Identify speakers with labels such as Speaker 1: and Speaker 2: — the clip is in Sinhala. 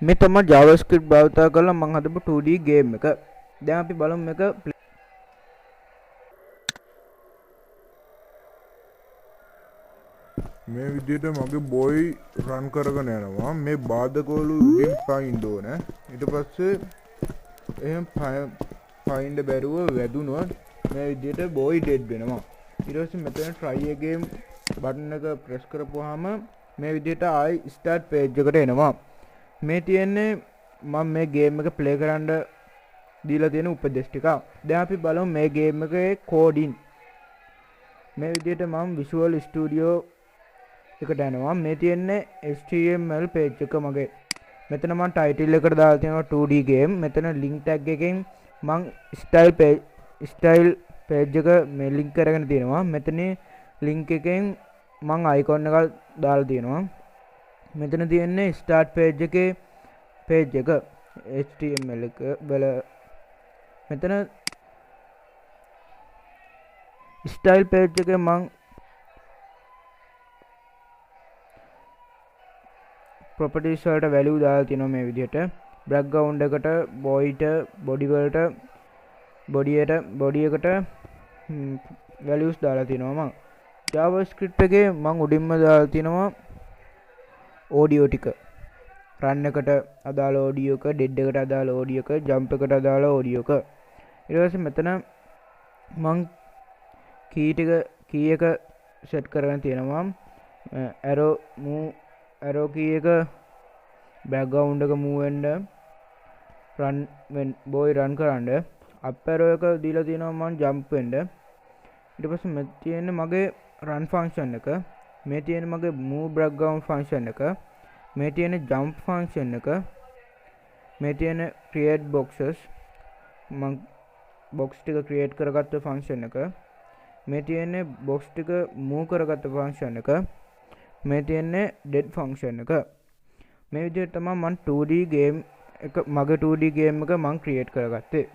Speaker 1: මේ තමයි JavaScript භාවිත කරලා මම හදපු 2D game එක. දැන් අපි බලමු මේක
Speaker 2: මේ විදිහට මගේ boy run කරගෙන යනවා. මේ බාධකවලු උඩින් find ඕන. ඊට පස්සේ එහෙම find බැරුව වැදුනොත් මේ විදිහට boy dead වෙනවා. ඊට පස්සේ මෙතන try again button එක press කරපුවාම මේ විදිහට ආයි start page එකට එනවා. මේ තියෙන්නේ මම මේ game එක play කරන්න දීලා තියෙන උපදෙස් ටික. දැන් අපි බලමු මේ game එකේ coding. මේ විදිහට මම Visual Studio එකට යනවා. මේ තියෙන්නේ HTML page එක මගේ. මෙතන මම title එකට දාලා තියෙනවා 2D game. මෙතන link tag එකෙන් මම style page එක මේ link කරගෙන තියෙනවා. මෙතන link එකෙන් මම icon එකක් දාලා තියෙනවා. මෙතන තියෙන්නේ start page එකේ page එක HTML එක වල මෙතන style page එකේ මම properties වලට value දාලා තියෙනවා මේ විදිහට. background එකට boyට body වලට body එකට values දාලා තියෙනවා මම. JavaScript එකේ මම උඩින්ම දාලා තියෙනවා audio ටික. run එකට අදාළ audio එක, dead එකට අදාළ audio එක, jump එකට අදාළ audio එක. ඊට පස්සේ මෙතන මම key එක set කරගෙන තියෙනවා. arrow key එක background එක move වෙන්න boy run කරන්න up arrow එක දීලා තියෙනවා මම jump වෙන්න. ඊට පස්සේ මේ තියෙන්නේ මගේ run function එක. මේ තියෙන්නේ මගේ move background function එක. මේ තියෙන්නේ jump function එක. මේ තියෙන්නේ create boxes මම box ටික create කරගත්ත function එක. මේ තියෙන්නේ box ටික move කරගත්ත function එක. මේ තියෙන්නේ dead function එක. මේ විදිහට තමයි මම 2D game එක මගේ 2D game එක මම create කරගත්තේ.